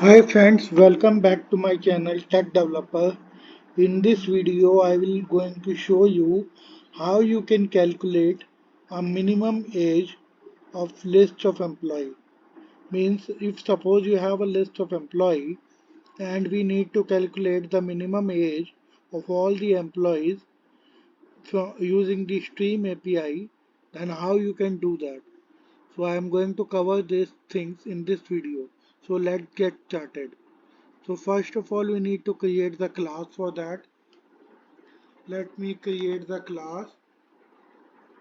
Hi friends, welcome back to my channel Tech Developer. In this video, I will going to show you how you can calculate a minimum age of list of employee. Means if suppose you have a list of employee and we need to calculate the minimum age of all the employees using the Stream API, then how you can do that. So I am going to cover these things in this video. So let's get started. So first of all we need to create the class for that. Let me create the class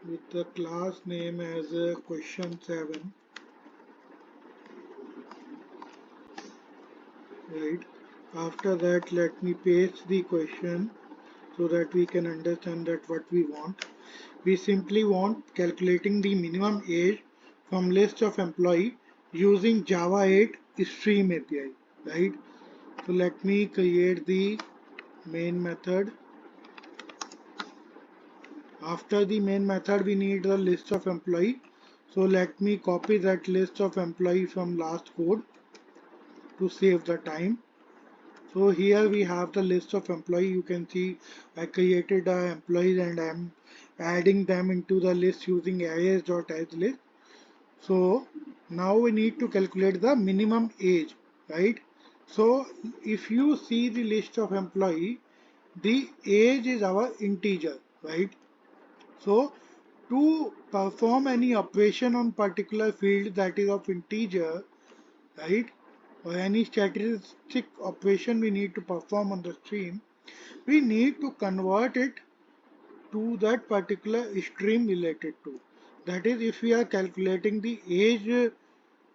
with the class name as question 7, right? After that let me paste the question so that we can understand that what we want. We simply want calculating the minimum age from list of employee using Java 8 Stream API, right? So let me create the main method. After the main method we need the list of employee. So let me copy that list of employee from last code to save the time. So here we have the list of employee. You can see I created employees and I am adding them into the list using arrays.addList. So now we need to calculate the minimum age, right? So if you see the list of employee, the age is our integer, right? So to perform any operation on particular field that is of integer, right, or any statistic operation we need to perform on the stream, we need to convert it to that particular stream related to. That is, if we are calculating the age,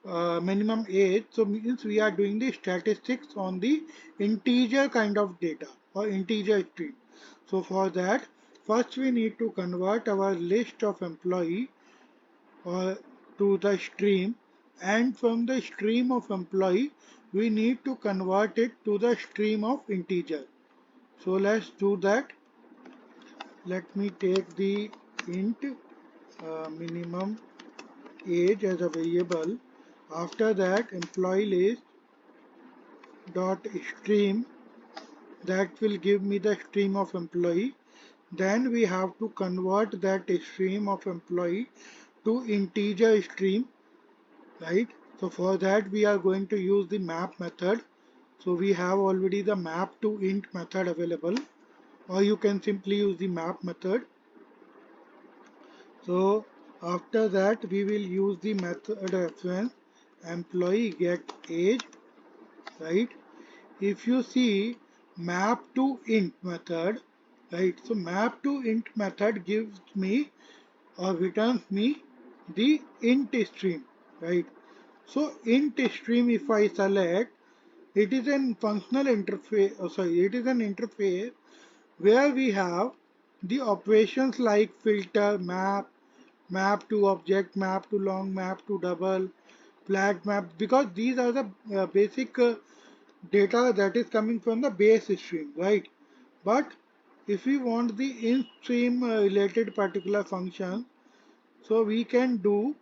minimum age, so means we are doing the statistics on the integer kind of data or integer stream. So for that, first we need to convert our list of employee to the stream, and from the stream of employee we need to convert it to the stream of integer. So let's do that. Let me take the int minimum age as a variable. After that, employee list dot stream, that will give me the stream of employee. Then we have to convert that stream of employee to integer stream, right? So for that we are going to use the map method. So we have already the map to int method available, or you can simply use the map method. So after that we will use the method reference employee get age, right? If you see map to int method, right? So map to int method gives me or returns me the int stream, right? So int stream, if I select, it is an functional interface, it is an interface where we have the operations like filter, map, map to object, map to long, map to double, flag map, because these are the basic data that is coming from the base stream, right? But if we want the in stream related particular function, so we can do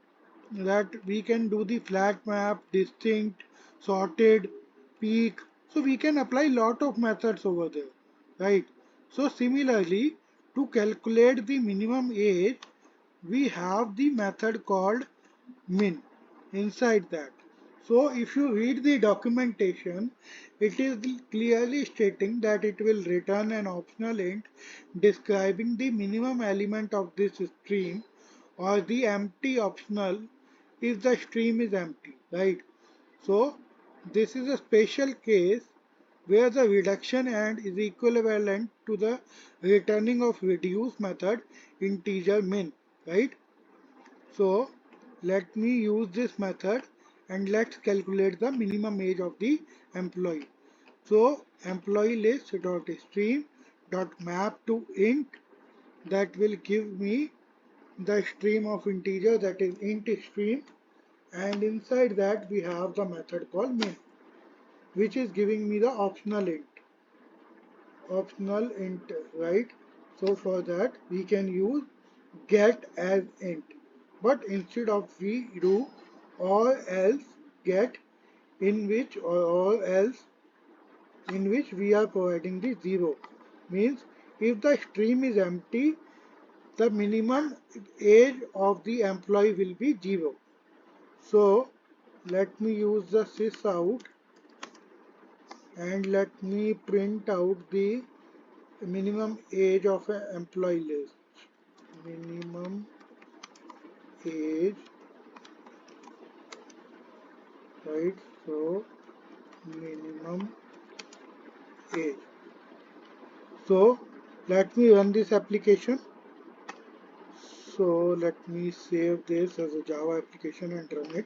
that. We can do the flag map, distinct, sorted, peak. So we can apply lot of methods over there, right? So similarly, to calculate the minimum age, we have the method called min inside that. So if you read the documentation, it is clearly stating that it will return an optional int describing the minimum element of this stream, or the empty optional if the stream is empty, right? So this is a special case where the reduction and is equivalent to the returning of reduce method integer min, right? So let me use this method and let's calculate the minimum age of the employee. So employee list dot stream dot map to int, that will give me the stream of integer, that is int stream, and inside that we have the method called min, which is giving me the optional int, right? So for that we can use get as int, but instead of we do or else get in which or else in which we are providing the 0. Means if the stream is empty, the minimum age of the employee will be 0. So let me use the sys out and let me print out the minimum age of an employee list. Minimum age, right? So minimum age. So let me run this application. So let me save this as a Java application and run it.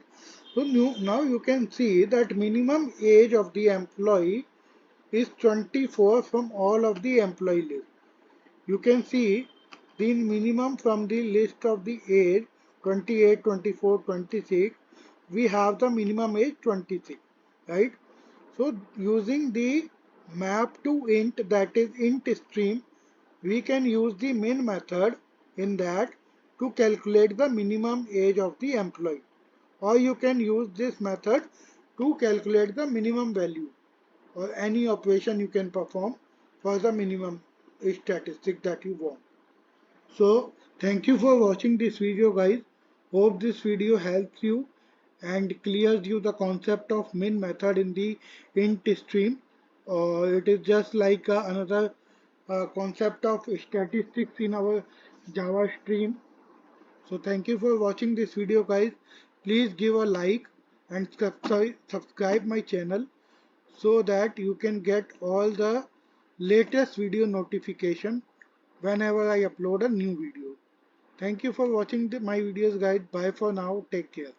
So now you can see that minimum age of the employee is 24 from all of the employee list. You can see the minimum from the list of the age 28, 24, 26. We have the minimum age 26, right? So using the map to int, that is int stream, we can use the min method in that to calculate the minimum age of the employee. Or you can use this method to calculate the minimum value or any operation you can perform for the minimum statistic that you want. So thank you for watching this video guys. Hope this video helps you and clears you the concept of min method in the int stream. It is just like another concept of statistics in our Java stream. So thank you for watching this video guys. Please give a like and subscribe my channel so that you can get all the latest video notification whenever I upload a new video. Thank you for watching my videos guys. Bye for now. Take care.